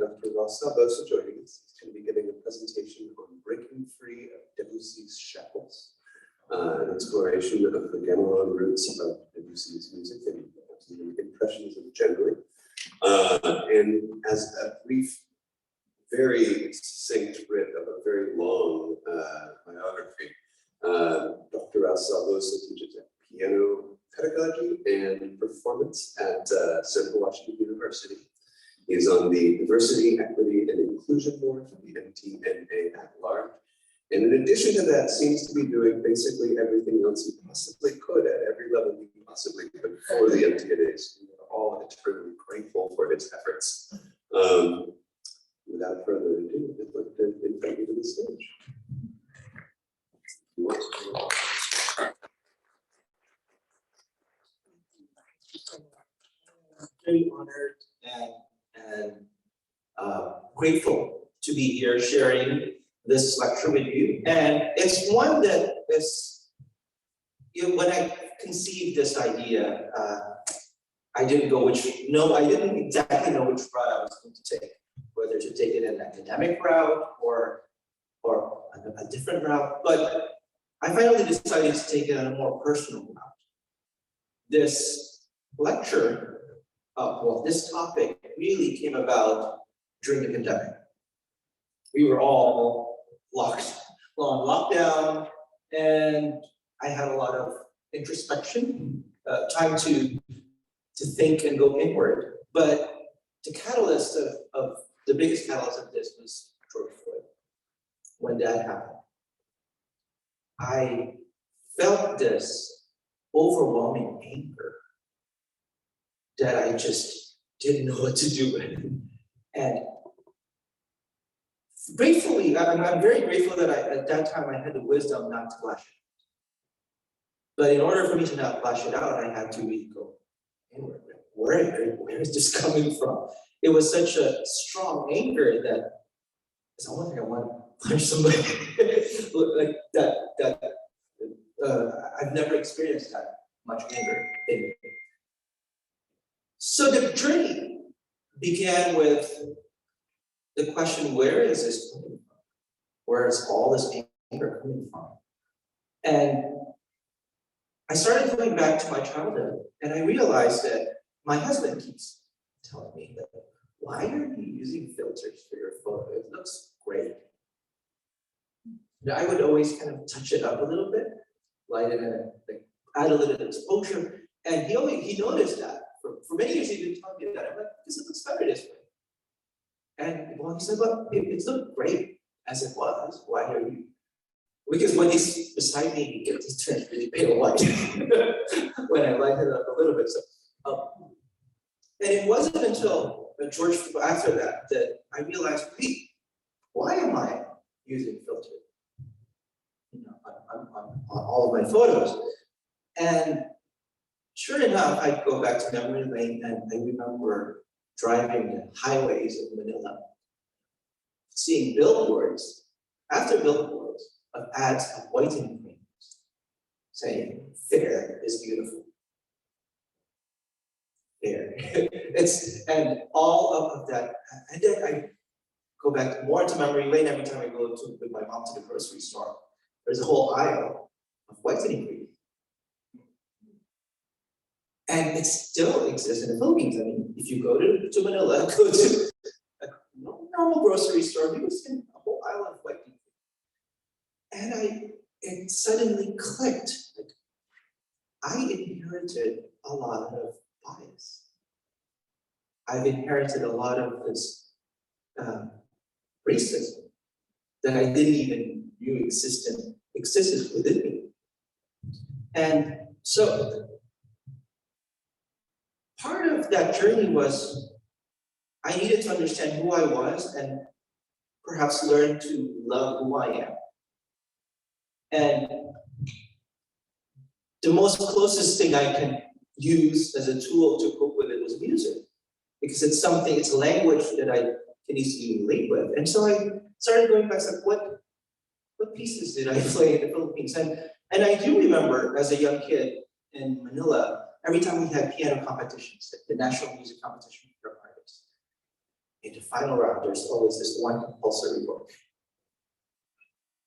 Dr. Salvosa joining us. He's going to be giving a presentation on breaking free of Debussy's shackles, an exploration of the Gamelan roots of Debussy's music and impressions generally. And as a brief, very succinct writ of a very long biography, Dr. Salvosa teaches at piano pedagogy and performance at Central Washington University. He is on the Diversity, Equity, and Inclusion Board for the MTNA at large. And in addition to that, seems to be doing basically everything else he possibly could at every level he possibly could for the MTNA. So we are all eternally grateful for his efforts. Without further ado, I'd like to invite you to the stage. I'm very honored and grateful to be here sharing this lecture with you. And it's one that is, when I conceived this idea, I didn't exactly know which route I was going to take, whether to take it an academic route or a different route, but I finally decided to take it on a more personal route. This lecture, this topic really came about during the pandemic. We were all on lockdown, and I had a lot of introspection, time to think and go inward. But the catalyst of the biggest catalyst of this was George Floyd. When that happened, I felt this overwhelming anger that I just didn't know what to do with. And gratefully, I'm very grateful that at that time I had the wisdom not to lash it out. But in order for me to not lash it out, I had to really go inward. Where is this coming from? It was such a strong anger that it's almost like I want to punch somebody like that. I've never experienced that much anger in me. So the journey began with the question, where is this coming from? Where is all this anger coming from? And I started going back to my childhood, and I realized that my husband keeps telling me that, why are you using filters for your photo? It looks great. And I would always kind of touch it up a little bit, light it in, like, add a little exposure. And he noticed that. For many years, he's been telling me that. I'm like, because it looks better this way. And he said, well, it looked great as it was. Why are you? Because when he's beside me, he turns really pale white when I light it up a little bit. So, and it wasn't until after that I realized, wait, why am I using filter? On all of my photos. And sure enough, I go back to memory lane, and I remember driving the highways of Manila, seeing billboards after billboards of ads of whitening creams saying, fair is beautiful. Fair. And all of that. And then I go back more into memory lane every time I go with my mom to the grocery store. There's a whole aisle of whitening cream. And it still exists in the Philippines. I mean, if you go to Manila, go to a normal grocery store, you will see a whole aisle of whitening cream. And it suddenly clicked. Like, I inherited a lot of bias. I've inherited a lot of this racism that I didn't even knew existed within me. And so part of that journey was I needed to understand who I was and perhaps learn to love who I am. And the most closest thing I can use as a tool to cope with it was music, because it's a language that I can easily relate with. And so I started going back, like, what pieces did I play in the Philippines? And I do remember as a young kid in Manila, every time we had piano competitions, like the national music competition for artists, in the final round, there's always this one compulsory book,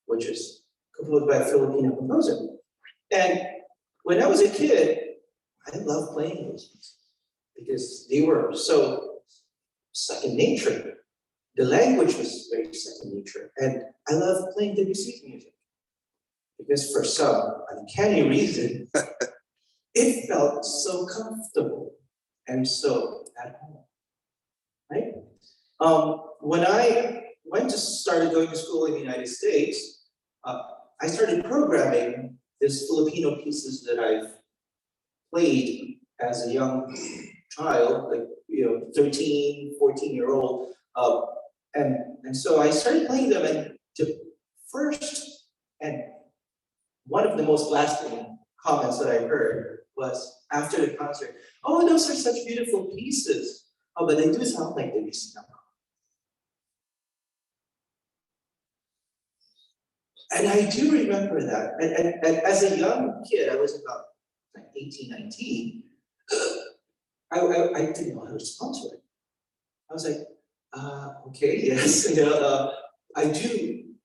which is composed by a Filipino composer. And when I was a kid, I loved playing those pieces because they were so second nature. The language was very second nature. And I loved playing Debussy's music because for some uncanny reason, it felt so comfortable and so at home, right? When I started going to school in the United States, I started programming these Filipino pieces that I've played as a young child, like 13, 14-year-old. And so I started playing them, and the first and one of the most lasting comments that I heard was after the concert, "Oh, those are such beautiful pieces. Oh, but they do sound like Debussy now." And I do remember that. And as a young kid, I was about like 18, 19, I didn't know how to respond to it. I was like, okay, yes, I do.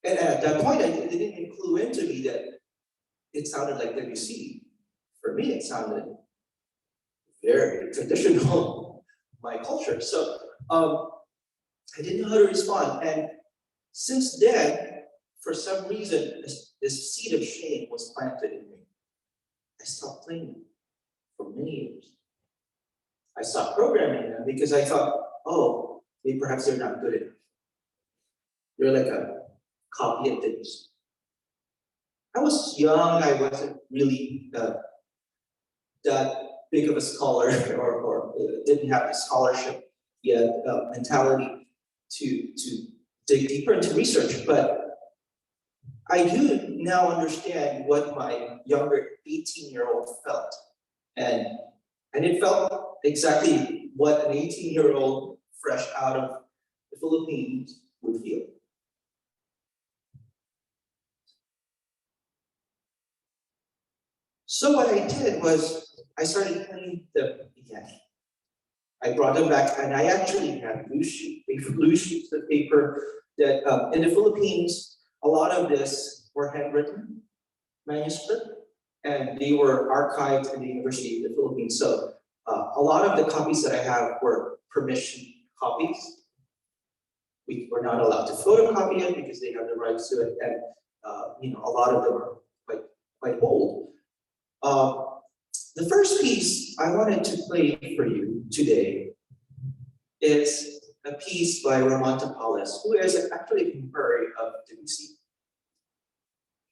And at that point, it didn't clue into me that it sounded like Debussy. For me, it sounded very traditional, my culture. So I didn't know how to respond. And since then, for some reason, this seed of shame was planted in me. I stopped playing them for many years. I stopped programming them because I thought, oh, maybe perhaps they're not good enough. They're like a copy of things. I was young, I wasn't really that big of a scholar or didn't have the scholarship yet mentality to dig deeper into research, but I do now understand what my younger 18-year-old felt. And it felt exactly what an 18-year-old fresh out of the Philippines would feel. So what I did was I started playing them again. I brought them back, and I actually had blue sheets of paper that in the Philippines, a lot of this were handwritten manuscript, and they were archived in the University of the Philippines. So a lot of the copies that I have were permission copies. We were not allowed to photocopy it because they have the rights to it, and a lot of them are quite old. The first piece I wanted to play for you today is a piece by Ramon Tapales, who is actually a contemporary of Debussy.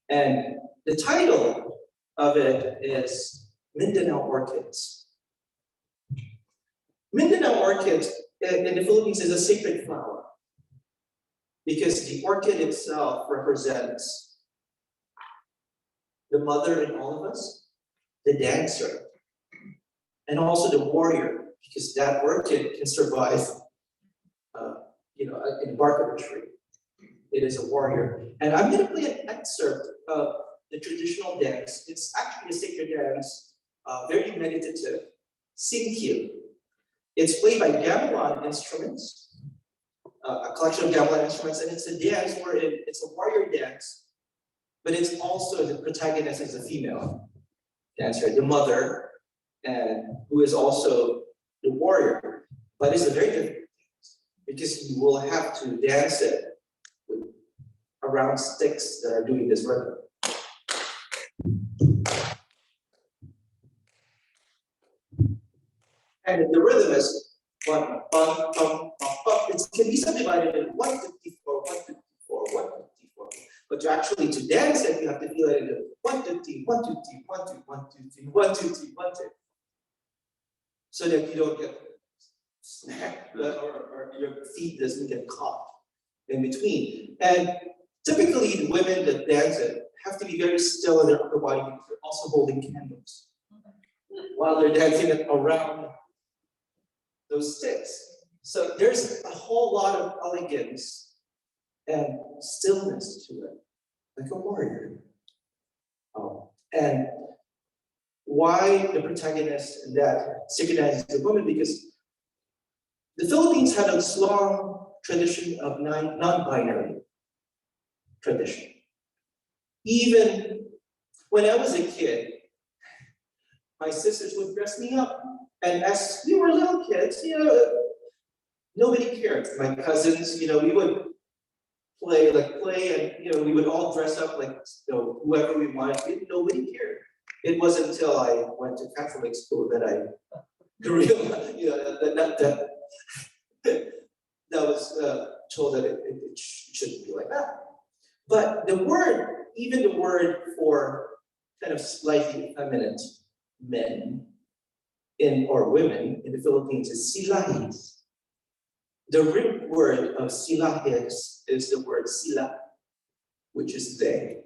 And the title of it is Mindanao Orchids. Mindanao orchid in the Philippines is a sacred flower because the orchid itself represents the mother in all of us, the dancer, and also the warrior, because that orchid can survive in the bark of a tree. It is a warrior. And I'm going to play an excerpt of the traditional dance. It's actually a sacred dance, very meditative, Sinkyu. It's played by Gamelan instruments, a collection of Gamelan instruments, and it's a dance where it's a warrior dance, but it's also the protagonist is a female dancer, the mother, and who is also the warrior. But it's a very different dance because you will have to dance it with around sticks that are doing this rhythm. And the rhythm is 1, bum, bum, bum, bum. It can be subdivided in 154, 154, 154. But to dance it, you have to feel it in 1, 2, 3, 1, 2, 3, 1, 2, 1, 2, 3, 1, 2, 3, 1, 2. So that you don't get snapped or your feet doesn't get caught in between. And typically the women that dance it have to be very still in their upper body because they're also holding candles while they're dancing it around those sticks. So there's a whole lot of elegance and stillness to it, like a warrior. And why the protagonist that synchronizes the woman? Because The Philippines had a long tradition of non-binary tradition. Even when I was a kid, my sisters would dress me up. And as we were little kids, nobody cared. My cousins, we would play, and we would all dress up like whoever we wanted. Nobody cared. It wasn't until I went to Catholic school that I realized, that was told that it shouldn't be like that. But the word, even the word for kind of slightly effeminate men or women in the Philippines is silahis. The root word of silahis is the word sila, which is they.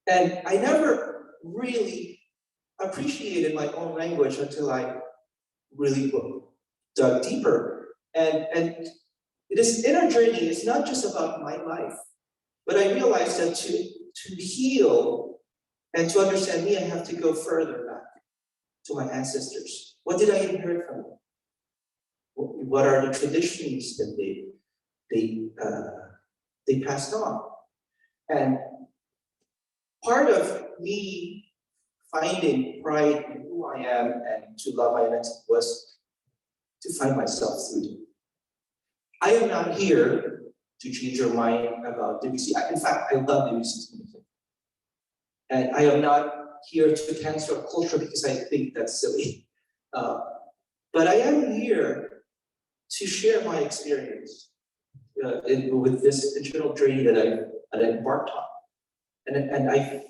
And I never really appreciated my own language until I really dug deeper. And this inner journey is not just about my life, but I realized that to heal and to understand me, I have to go further back to my ancestors. What did I inherit from them? What are the traditions that they passed on? And part of me finding pride in who I am and to love my identity was to find myself through them. I am not here to change your mind about Debussy. In fact, I love Debussy's music. And I am not here to cancel culture because I think that's silly. But I am here to share my experience with this internal journey that I embarked on. And I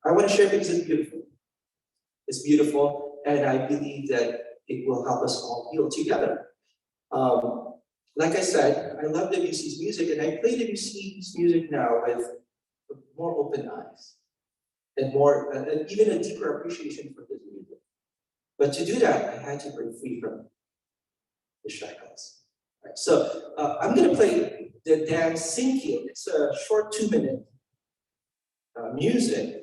want to share because it's beautiful. It's beautiful, and I believe that it will help us all heal together. Like I said, I love Debussy's music, and I play Debussy's music now with more open eyes and and even a deeper appreciation for his music. But to do that, I had to break free from the shackles. Right, so I'm going to play the dance Sinking. It's a short 2-minute music.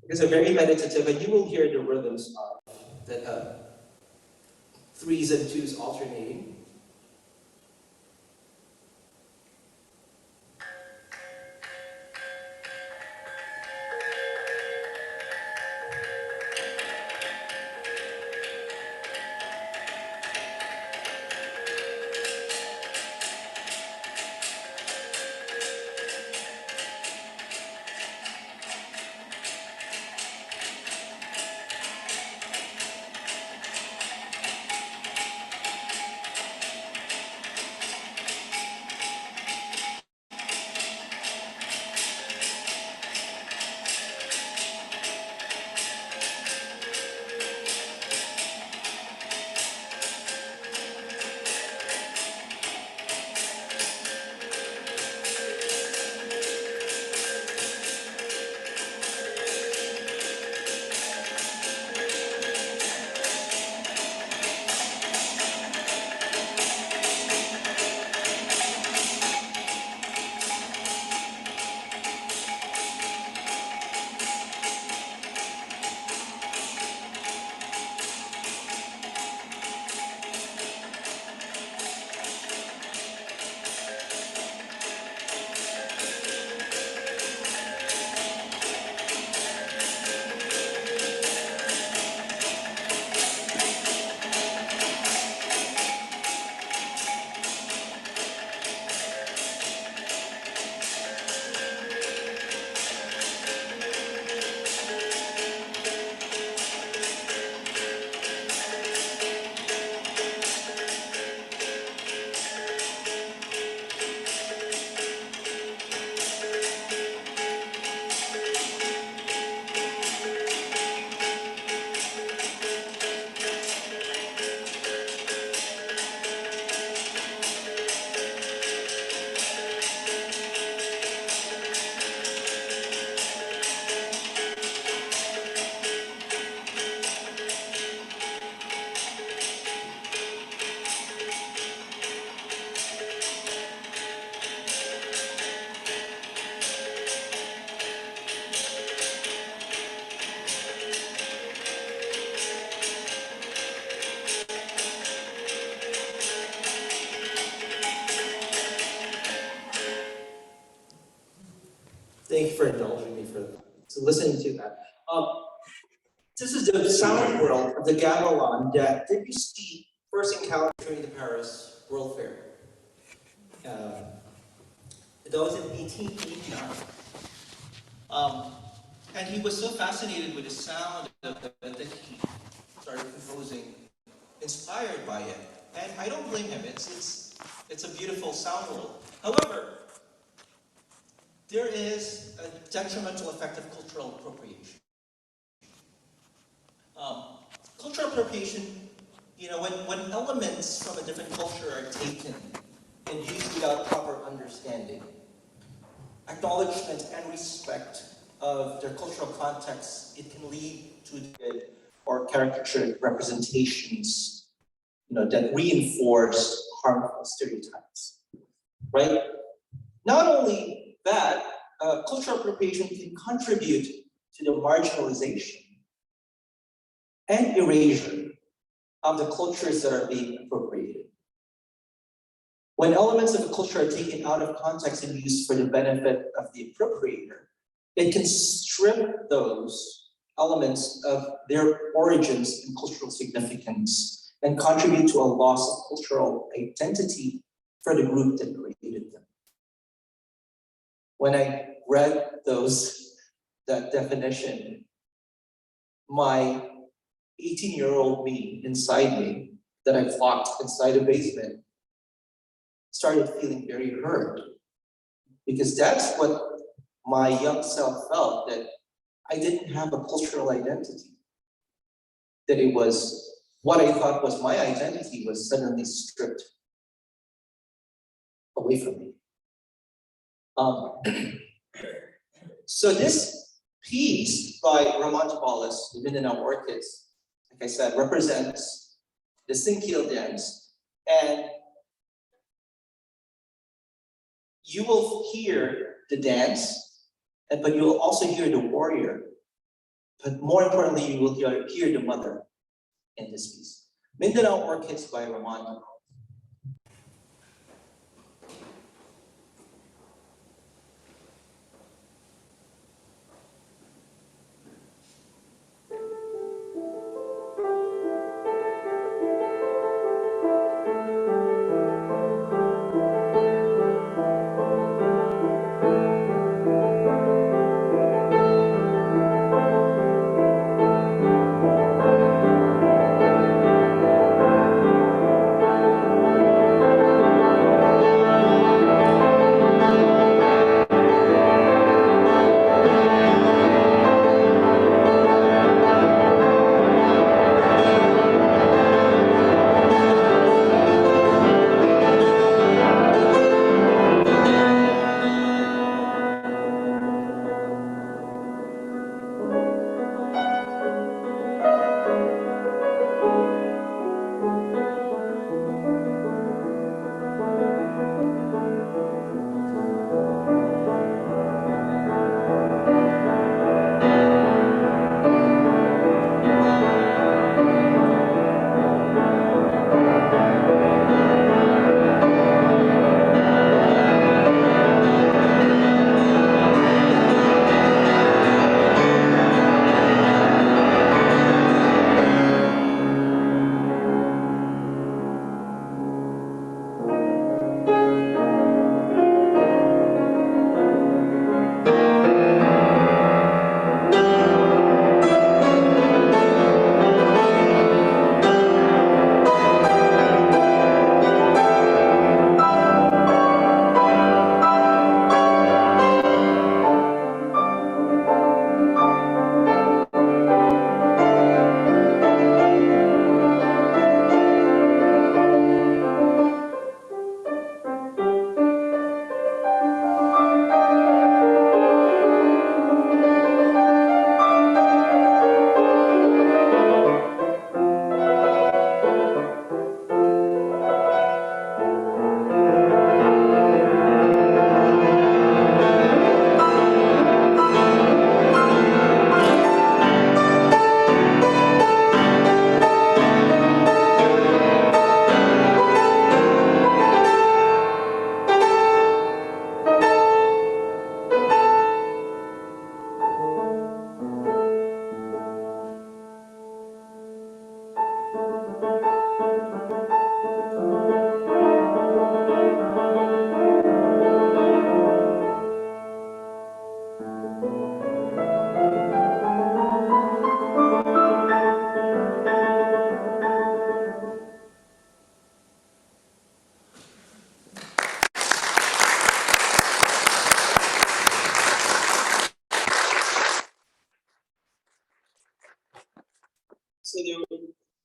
It's a very meditative, and you will hear the rhythms of the 3s and 2s alternating. Thank you for indulging me for listening to that. This is the sound world of the Gamelan that Debussy first encountered during the Paris World Fair. That was in 1889. And he was so fascinated with the sound of that he started composing, inspired by it. And I don't blame him. It's a beautiful sound world. However, there is a detrimental effect of cultural appropriation. Cultural appropriation, when elements from a different culture are taken and used without proper understanding, acknowledgement and respect of their cultural context, it can lead to or caricature representations, that reinforce harmful stereotypes, right? Not only that, cultural appropriation can contribute to the marginalization and erasure of the cultures that are being appropriated. When elements of a culture are taken out of context and used for the benefit of the appropriator, it can strip those elements of their origins and cultural significance and contribute to a loss of cultural identity for the group that created them. When I read that definition, my 18-year-old me inside me that I've locked inside a basement started feeling very hurt, because that's what my young self felt, that I didn't have a cultural identity, that it was what I thought was my identity was suddenly stripped away from me. So this piece by Ramon Tapales, the Mindanao Orchids, like I said, represents the Singkil dance, and you will hear the dance, but you will also hear the warrior. But more importantly, you will hear the mother in this piece. Mindanao Orchids by Ramon.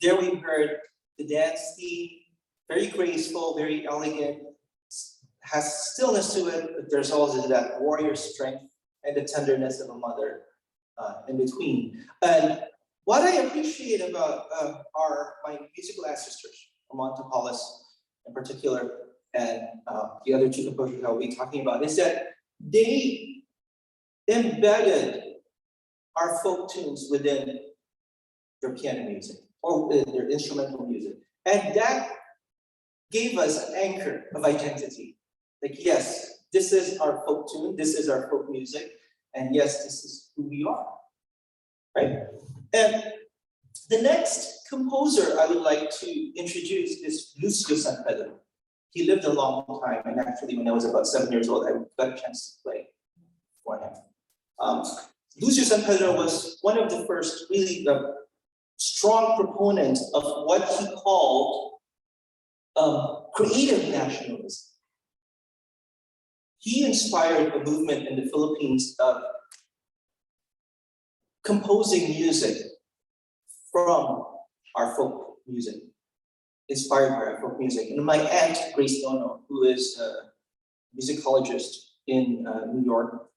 There we heard the dance theme, very graceful, very elegant, has stillness to it, but there's also that warrior strength and the tenderness of a mother in between. And what I appreciate about my musical ancestors, Ramon Tapales in particular, and the other two composers I'll be talking about, is that they embedded our folk tunes within their piano music or their instrumental music. And that gave us an anchor of identity. Like, yes, this is our folk tune, this is our folk music, and yes, this is who we are, right? And the next composer I would like to introduce is Lucio San Pedro. He lived a long time, and actually when I was about 7 years old, I got a chance to play for him. Lucio San Pedro was one of the first really strong proponents of what he called creative nationalism. He inspired a movement in the Philippines of composing music from our folk music, inspired by our folk music. And my aunt, Grace Dono, who is a musicologist in New York,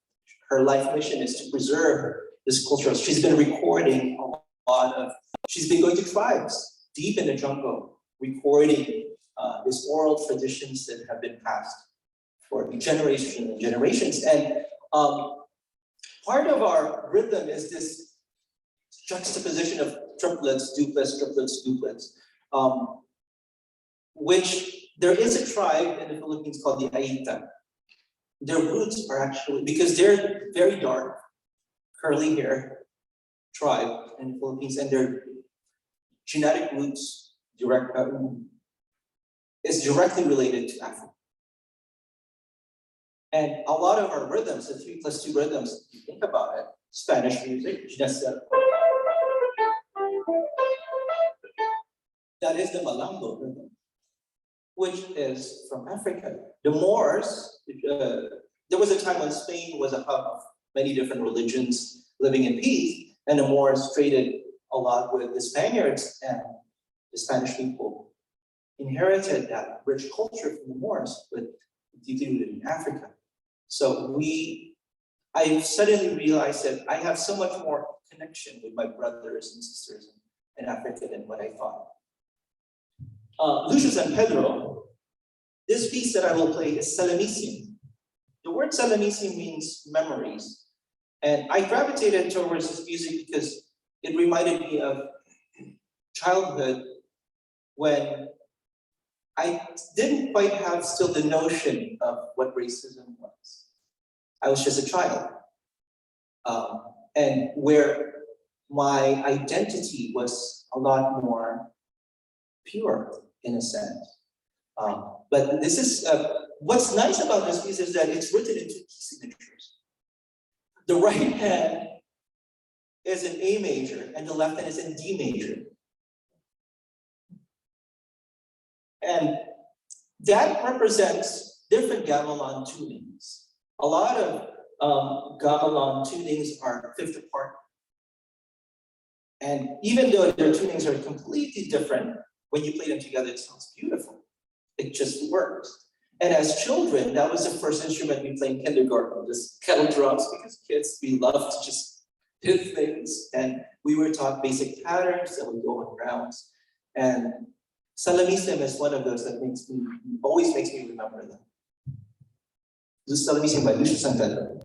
her life mission is to preserve this culture. She's been recording a lot of, she's been going to tribes deep in the jungle, recording these oral traditions that have been passed for generations and generations. And part of our rhythm is this juxtaposition of triplets, duplets, which there is a tribe in the Philippines called the Aita. Their roots are actually, because they're very dark, curly hair tribe in the Philippines, and their genetic roots is directly related to Africa. And a lot of our rhythms, the 3+2 rhythms, if you think about it, Spanish music, that is the Malambo rhythm, which is from Africa. The Moors, there was a time when Spain was a hub of many different religions living in peace, and the Moors traded a lot with the Spaniards, and the Spanish people inherited that rich culture from the Moors, but deeply rooted in Africa. So I suddenly realized that I have so much more connection with my brothers and sisters in Africa than what I thought. Lucio San Pedro, this piece that I will play is Salamisium. The word Salamisium means memories. And I gravitated towards this music because it reminded me of childhood when I didn't quite have still the notion of what racism was. I was just a child. And where my identity was a lot more pure in a sense. But this is, what's nice about this piece is that it's written in 2 key signatures. The right hand is in A major and the left hand is in D major. And that represents different gamelan tunings. A lot of gamelan tunings are fifth apart. And even though their tunings are completely different, when you play them together, it sounds beautiful. It just works. And as children, that was the first instrument we played in kindergarten, just kettle drums, because kids, we love to just hit things. And we were taught basic patterns that would go on rounds. And Salamisium is one of those that always makes me remember them. This is Salamisium by Lucio San Pedro.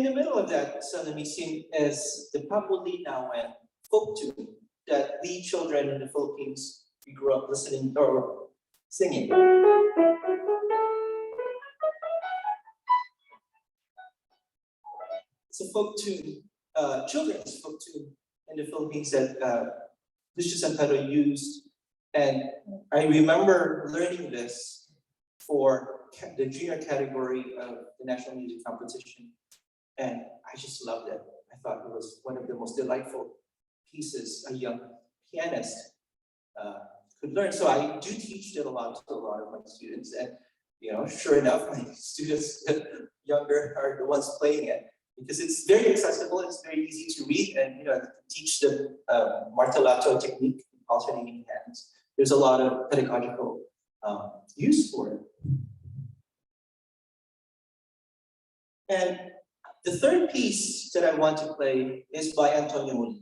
the middle of that scene is the Papulinawen folk tune that we children in the Philippines, we grew up listening or singing. It's a folk tune, children's folk tune in the Philippines that Lucio San Pedro used. And I remember learning this for the junior category of the National Music Competition. And I just loved it. I thought it was one of the most delightful pieces a young pianist could learn. So I do teach it a lot to a lot of my students. And sure enough, my students younger are the ones playing it because it's very accessible. It's very easy to read, and teach them martellato technique, alternating hands. There's a lot of pedagogical use for it. And the third piece that I want to play is by Antonio Molina.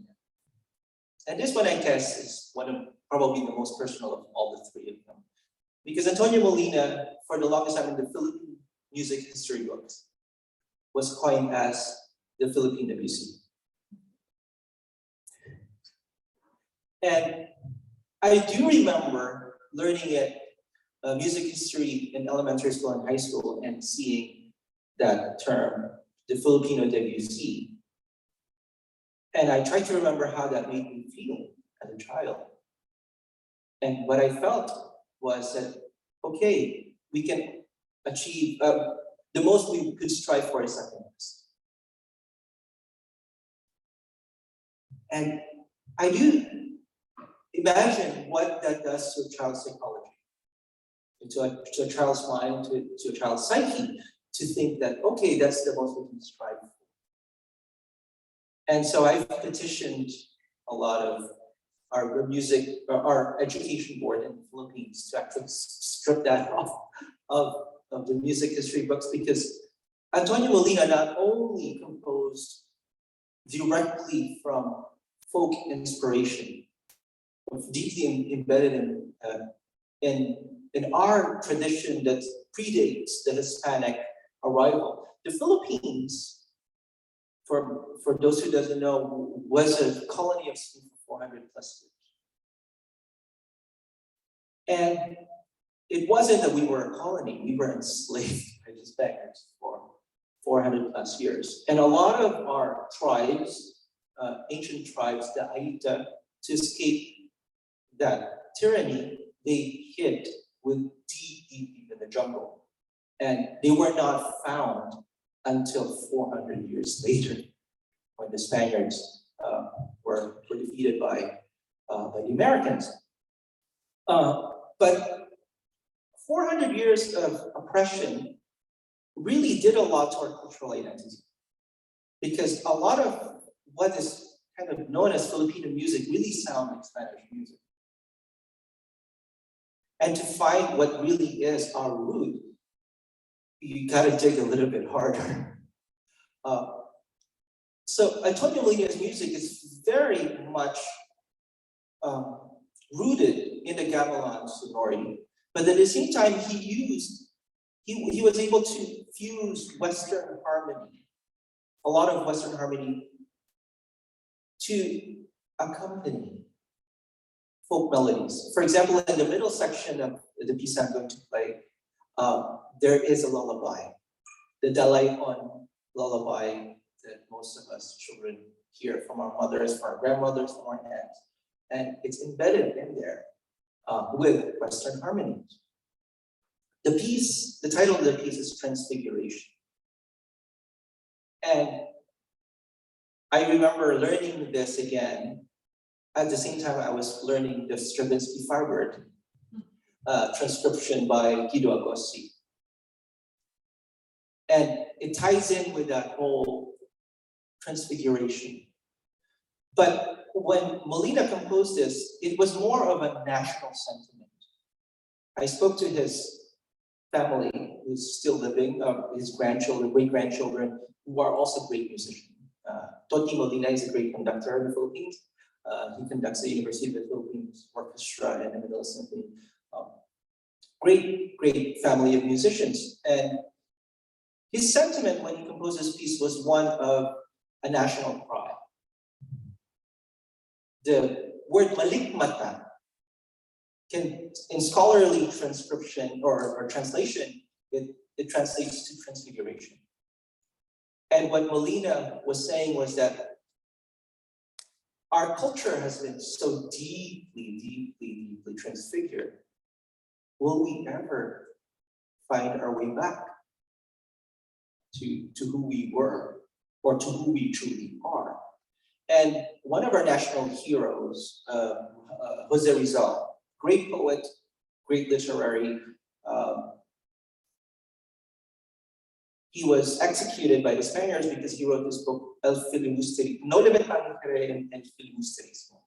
And this one, I guess, is one of probably the most personal of all the three of them. Because Antonio Molina, for the longest time in the Philippine music history books, was coined as the Philippine Debussy. And I do remember learning it, music history in elementary school and high school, and seeing that term, the Filipino Debussy. And I tried to remember how that made me feel as a child. And what I felt was that, okay, we can achieve, the most we could strive for is second best. And I do imagine what that does to a child's psychology, to a child's mind, to a child's psyche, to think that, okay, that's the most we can strive for. And so I've petitioned a lot of our education board in the Philippines to actually strip that off of the music history books, because Antonio Molina not only composed directly from folk inspiration, deeply embedded in our tradition that predates the Hispanic arrival. The Philippines, for those who doesn't know, was a colony of Spain for 400 plus years. And it wasn't that we were a colony, we were enslaved by the Spaniards for 400 plus years. And a lot of our tribes, ancient tribes, the Aita, to escape that tyranny, they hid deep in the jungle. And they were not found until 400 years later, when the Spaniards were defeated by the Americans. But 400 years of oppression really did a lot to our cultural identity, because a lot of what is kind of known as Filipino music really sound like Spanish music. And to find what really is our root, you gotta dig a little bit harder. So Antonio Molina's music is very much rooted in the Gamelan sonority, but at the same time he was able to fuse Western harmony, a lot of Western harmony, to accompany folk melodies. For example, in the middle section of the piece I'm going to play, there is a lullaby, the Dalai-on lullaby that most of us children hear from our mothers, from our grandmothers, from our aunts. And it's embedded in there with Western harmonies. The title of the piece is Transfiguration. And I remember learning this again. At the same time, I was learning the Stravinsky Firebird transcription by Guido Agossi. And it ties in with that whole transfiguration. But when Molina composed this, it was more of a national sentiment. I spoke to his family, who's still living, his grandchildren, great-grandchildren, who are also great musicians. Toti Molina is a great conductor in the Philippines. He conducts the University of the Philippines Orchestra and the Manila Symphony. Great family of musicians. And His sentiment when he composed this piece was one of a national pride. The word malikmata can, in scholarly transcription or translation, it translates to transfiguration. And what Molina was saying was that our culture has been so deeply transfigured. Will we ever find our way back to who we were or to who we truly are? And one of our national heroes, Jose Rizal, great poet, great literary, he was executed by the Spaniards because he wrote this book, El Filibusterismo, No Libertad en el Filibusterismo.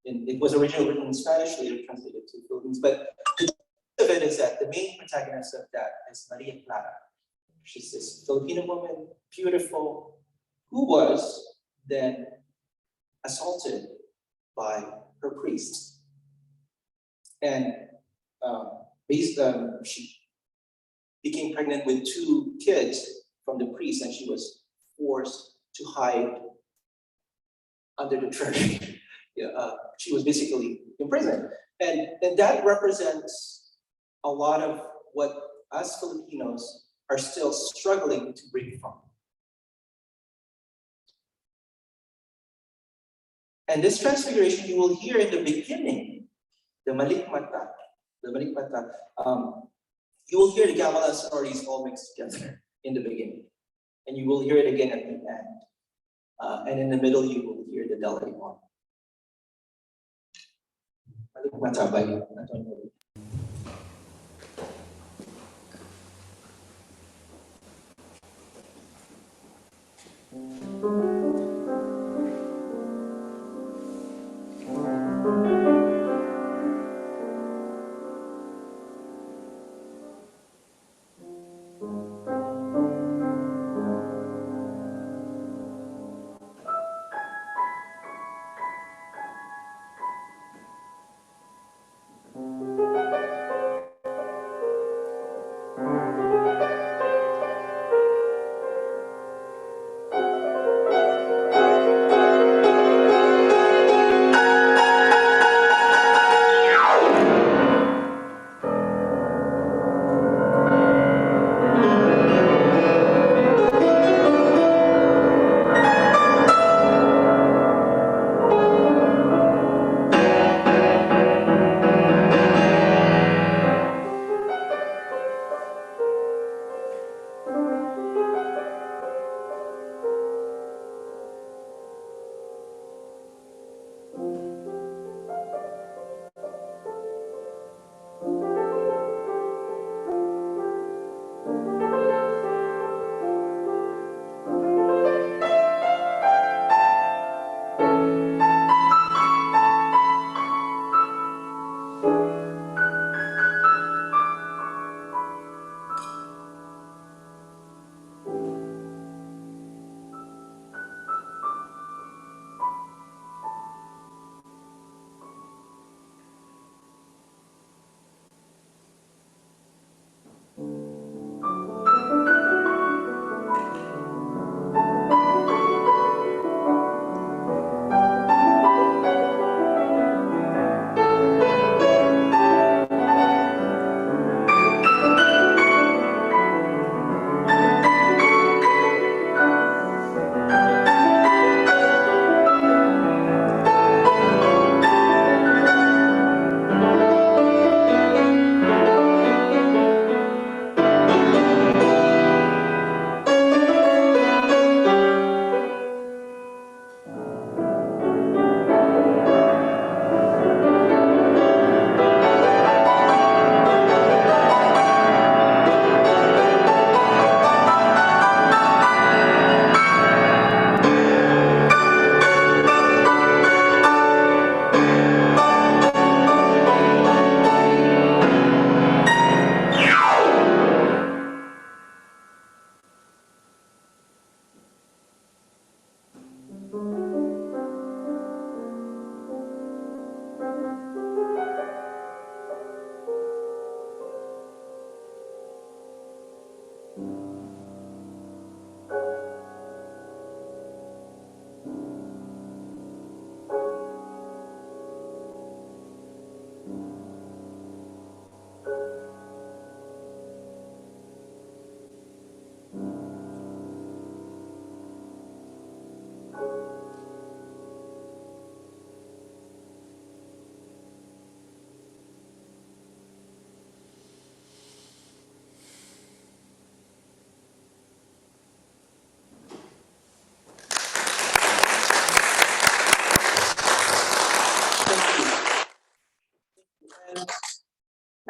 It was originally written in Spanish, later translated to Philippines, but the gist of it is that the main protagonist of that is Maria Clara. She's this Filipino woman, beautiful, who was then assaulted by her priest. And she became pregnant with 2 kids from the priest, and she was forced to hide under the church. She was basically imprisoned. And that represents a lot of what us Filipinos are still struggling to break from. And this transfiguration you will hear in the beginning, the malikmata, you will hear the Gamelan sonorities all mixed together in the beginning. And you will hear it again at the end. And in the middle, you will hear the delay one. Malikmata by Antonio Molina.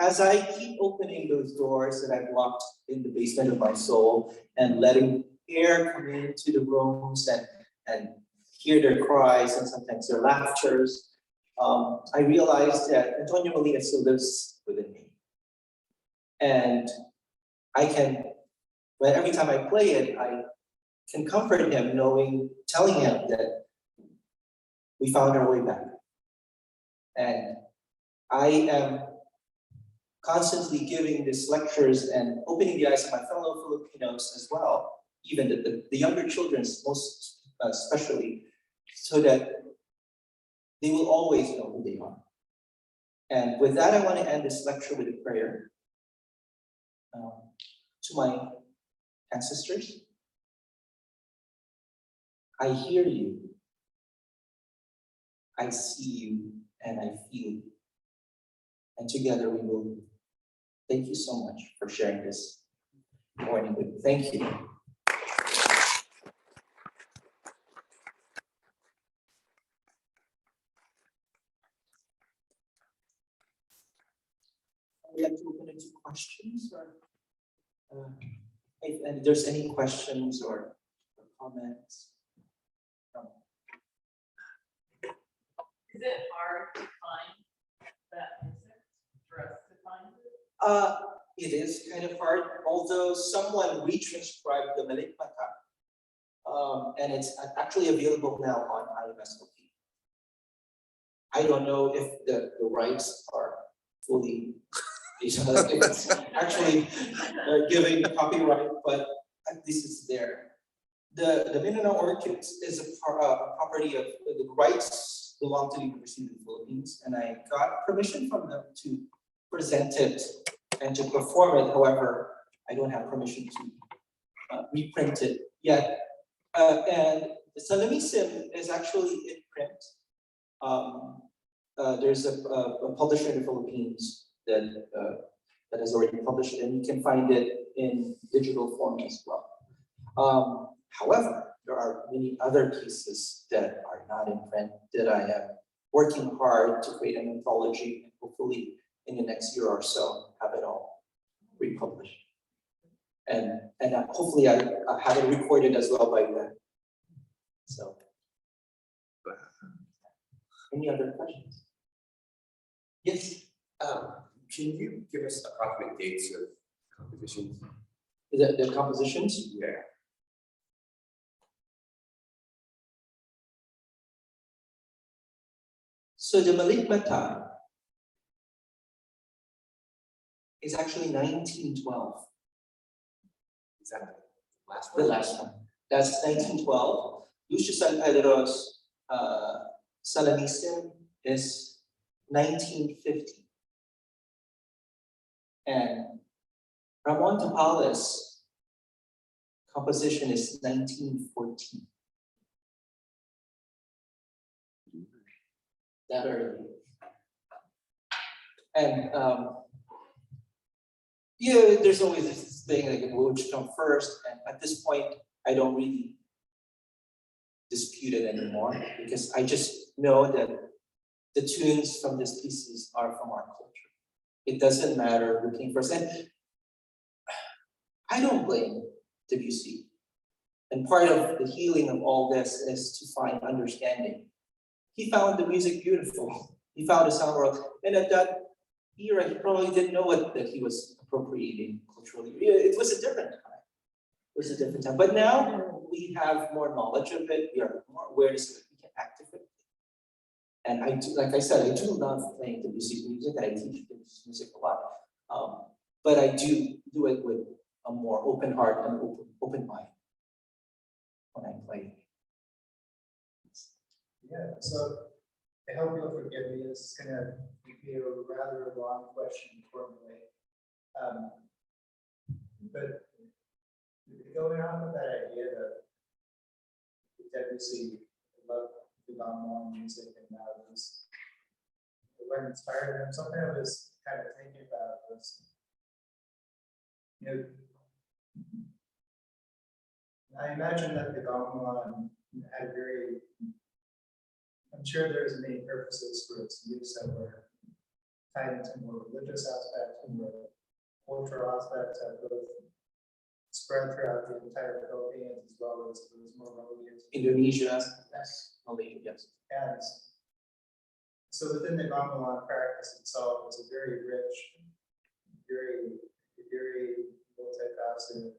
as I keep opening those doors that I've locked in the basement of my soul and letting air come into the rooms and hear their cries and sometimes their laughters, I realized that Antonio Molina still lives within me. And I can, but every time I play it, I can comfort him telling him that we found our way back. And I am constantly giving these lectures and opening the eyes of my fellow Filipinos as well, even the younger children, most especially, so that they will always know who they are. And with that, I want to end this lecture with a prayer to my ancestors. I hear you, I see you, and I feel you. And together we will move. Thank you so much for sharing this morning with me. Thank you. I'd like to open it to questions, or if there's any questions or comments. Is it hard to find that music for us to find it? It is kind of hard, although someone retranscribed the Malikmata, and it's actually available now on IMSLP. I don't know if the rights are fully, if it's actually giving copyright, but at least it's there. The Mindanao Orchids is a property of the rights belong to the University of the Philippines, and I got permission from them to present it and to perform it. However, I don't have permission to reprint it yet. And the Salamisim is actually in print. There's a publisher in the Philippines that has already published it, and you can find it in digital form as well. However, there are many other pieces that are not in print that I am working hard to create an anthology, and hopefully in the next year or so have it all republished. And hopefully I have it recorded as well by then. So, any other questions? Yes. Can you give us approximate dates of compositions? The compositions? Yeah. So the Malikmata is actually 1912. Is that the last The one? last one. That's 1912. Lucio San Pedro's Salamisim is 1950. And Ramon Tapales' composition is 1914. That early. And yeah, there's always this thing like which come first, and at this point, I don't really dispute it anymore because I just know that the tunes from these pieces are from our culture. It doesn't matter who came first, and I don't blame Debussy. And part of the healing of all this is to find understanding. He found the music beautiful. He found a sound world, and at that era, he probably didn't know that he was appropriating culturally. It was a different time. It was a different time. But now we have more knowledge of it. We are more awareness of it. We can activate it. And I do, like I said, I do love playing Debussy's music, and I teach Debussy's music a lot. But I do it with a more open heart and open mind when I play. Yeah, so I hope you'll forgive me. This is going to be a rather long question to formulate. But going on with that idea that Debussy loved the Gamelan music, and now was what inspired him. Something I was kind of thinking about was, I imagine that the Gamelan had I'm sure there's many purposes for its use that were tied into more religious aspects and more cultural aspects that both spread throughout the entire Philippines as well as those more religious. Indonesia, Yes. Malaysia, yes. And so within the gamelan practice itself, it's a very rich, very multifaceted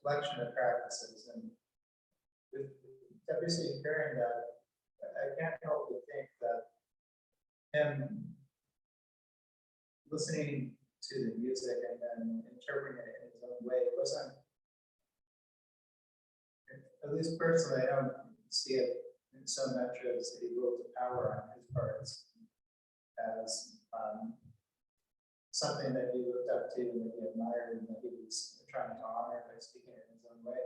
collection of practices. And with Debussy hearing that, I can't help but think that him listening to the music and then interpreting it in his own way wasn't, at least personally, I don't see it in so much as a will to power on his part as something that he looked up to and that he admired and that he was trying to honor by speaking it in his own way.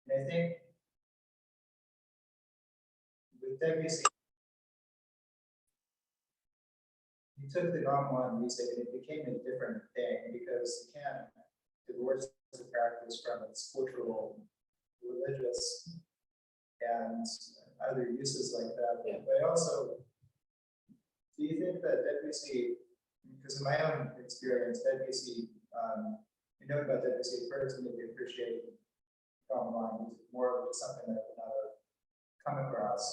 And I think with Debussy, he took the gamelan music and it became a different thing because you can't divorce the practice from its cultural, religious, and other uses like that. Yeah. But also, do you think that Debussy, because in my own experience, Debussy, you know about Debussy, first made me appreciate gamelan music more of something that I would not have come across.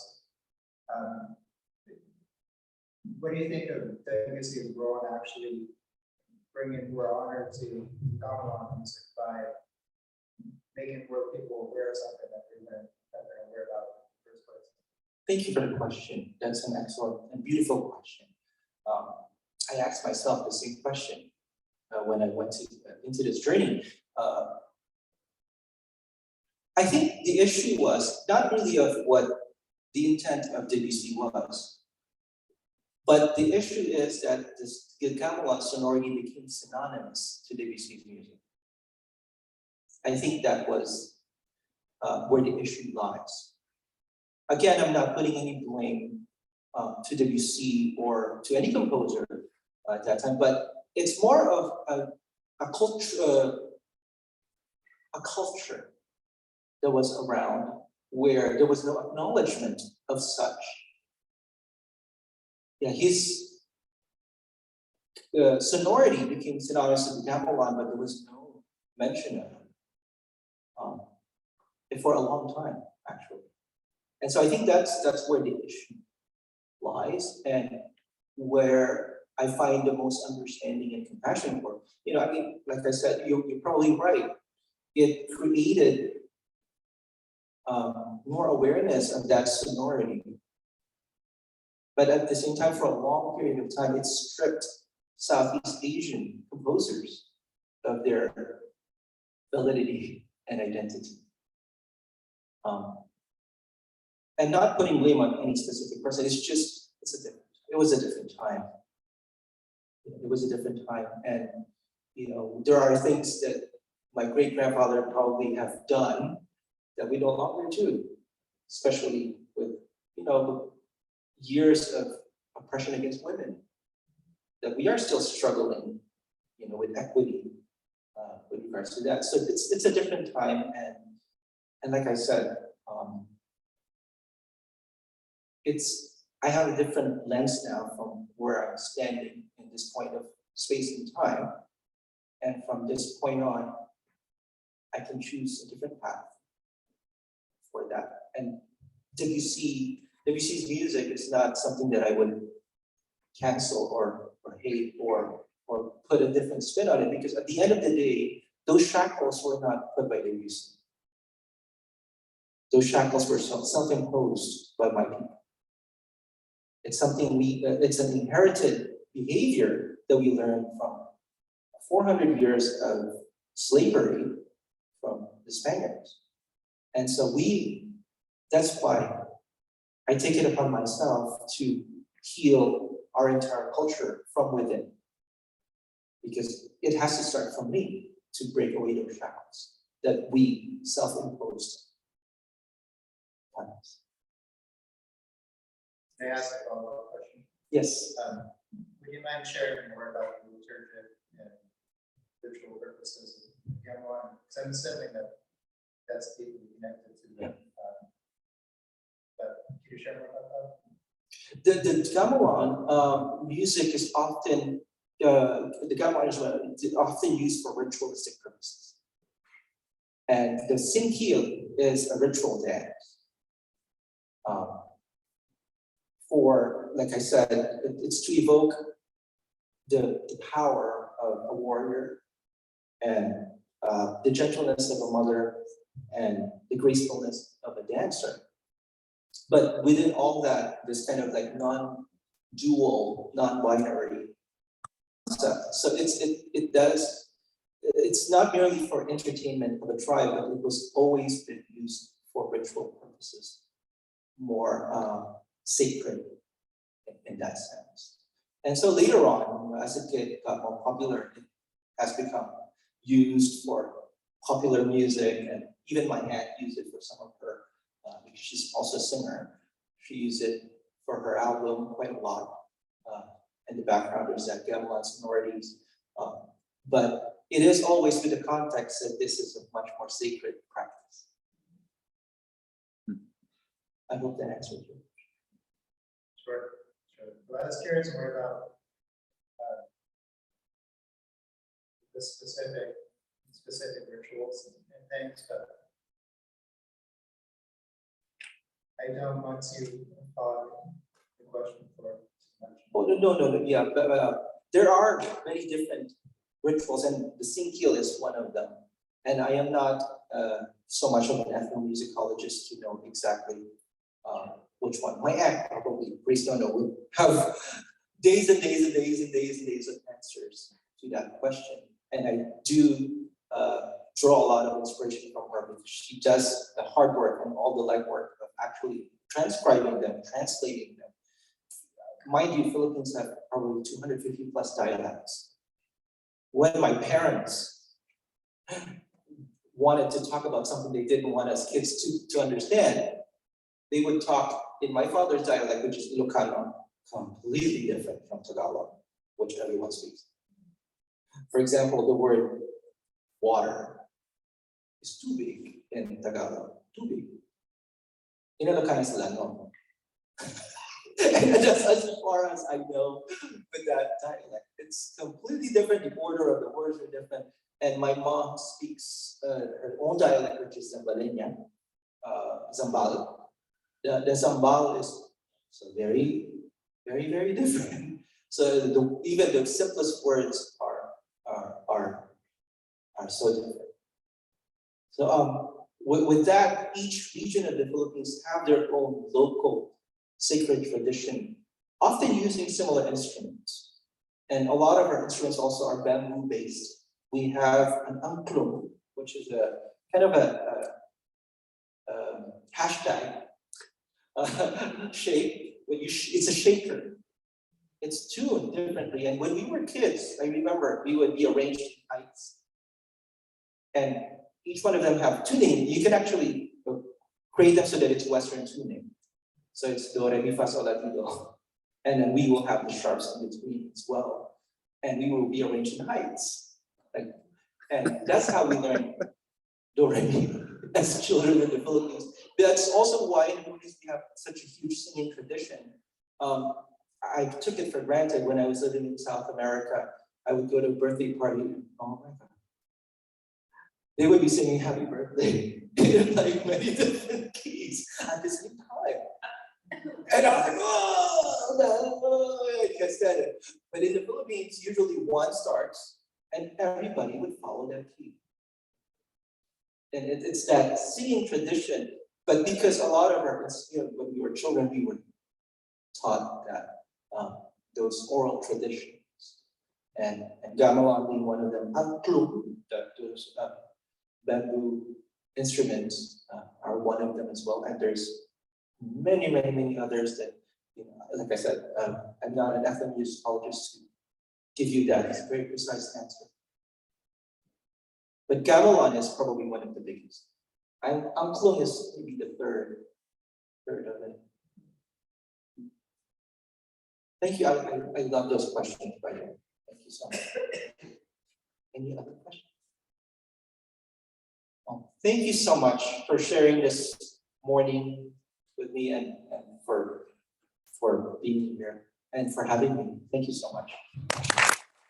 What do you think of Debussy's role in actually bringing more honor to gamelan music by making more people aware of something that they're aware about in the first place? Thank you for the question. That's an excellent and beautiful question. I asked myself the same question when I went into this journey. I think the issue was not really of what the intent of Debussy was, but the issue is that the gamelan sonority became synonymous to Debussy's music. I think that was where the issue lies. Again, I'm not putting any blame to Debussy or to any composer at that time, but it's more of a culture that was around where there was no acknowledgement of such. Yeah, his sonority became synonymous with gamelan, but there was no mention of it for a long time, actually. And so I think that's where the issue lies, and where I find the most understanding and compassion for. You know, I mean, like I said, you're probably right. It created more awareness of that sonority. But at the same time, for a long period of time, it stripped Southeast Asian composers of their validity and identity. And not putting blame on any specific person, it was a different time. It was a different time. And, you know, there are things that my great-grandfather probably have done that we no longer do, especially with, you know, years of oppression against women, that we are still struggling, you know, with equity with regards to that. So it's a different time, and like I said, I have a different lens now from where I'm standing in this point of space and time, and from this point on, I can choose a different path for that. And Debussy's music is not something that I would cancel or hate or put a different spin on it, because at the end of the day, those shackles were not put by Debussy. Those shackles were self-imposed by my people. It's something it's an inherited behavior that we learned from 400 years of slavery from the Spaniards. And so that's why I take it upon myself to heal our entire culture from within. Because it has to start from me to break away those shackles that we self-imposed. May I ask a follow-up question? Yes. Would you mind sharing more about the liturgic and ritual purposes of gamelan? Because I'm assuming that that's deeply connected to them. But could you share more about that? The gamelan music is often the gamelan is often used for ritualistic purposes, and the singkil is a ritual dance. For, like I said, it's to evoke the power of a warrior and the gentleness of a mother and the gracefulness of a dancer. But within all that, this kind of like non-dual, non-binary stuff. So it's not merely for entertainment of a tribe, but it was always been used for ritual purposes, more sacred in that sense. And so later on, as it got more popular, it has become used for popular music, and even my aunt used it for some of her, because she's also a singer. She used it for her album quite a lot. In the background, there's that Gamelan sonorities. But it is always with the context that this is a much more sacred practice. I hope that answers you. Sure. Well, I was curious more about the specific rituals and things, but I don't want to fog the question for too much. Oh, no, yeah, but there are many different rituals, and the singkil is one of them. And I am not so much of an ethnomusicologist to know exactly which one. My aunt probably, Grace Dono, would have days and days and days and days and days of answers to that question. And I do draw a lot of inspiration from her, because she does the hard work and all the legwork of actually transcribing them, translating them. Mind you, Philippines have probably 250 plus dialects. When my parents wanted to talk about something they didn't want us kids to understand, they would talk in my father's dialect, which is Ilocano, completely different from Tagalog, which everyone speaks. For example, the word water is tubig in Tagalog, tubig. In Ilocano is lano. And that's as far as I know with that dialect. It's completely different, the order of the words are different. And my mom speaks her own dialect, which is Zambaleña, Zambal. The Zambal is so very, very, very different. So even the simplest words are so different. So with that, each region of the Philippines have their own local sacred tradition, often using similar instruments. And a lot of our instruments also are bamboo based. We have an angklung, which is a kind of a hashtag shape. It's a shaker. It's tuned differently. And when we were kids, I remember we would be arranged in heights. And each one of them have tuning. You can actually create them so that it's Western tuning. So it's do, re, mi, fa, sol, la, ti, do. And then we will have the sharps in between as well. And we will be arranged in heights. And that's how we learn do, re, mi as children in the Philippines. That's also why in the Philippines we have such a huge singing tradition. I took it for granted when I was living in South America. I would go to a birthday party and oh my God. They would be singing happy birthday in like many different keys at the same time. And I was like, oh, I can't stand it. But in the Philippines, usually one starts and everybody would follow that key. And it's that singing tradition. But because a lot of our, when we were children, we were taught that those oral traditions. And gamelan being one of them, those bamboo instruments are one of them as well. And there's many, many, many others that, like I said, I'm not an ethnomusicologist to give you that very precise answer. But gamelan is probably one of the biggest. Angklung is maybe the third of it. Thank you. I love those questions, by the way. Thank you so much. Any other questions? Oh, thank you so much for sharing this morning with me and for for being here and for having me. Thank you so much.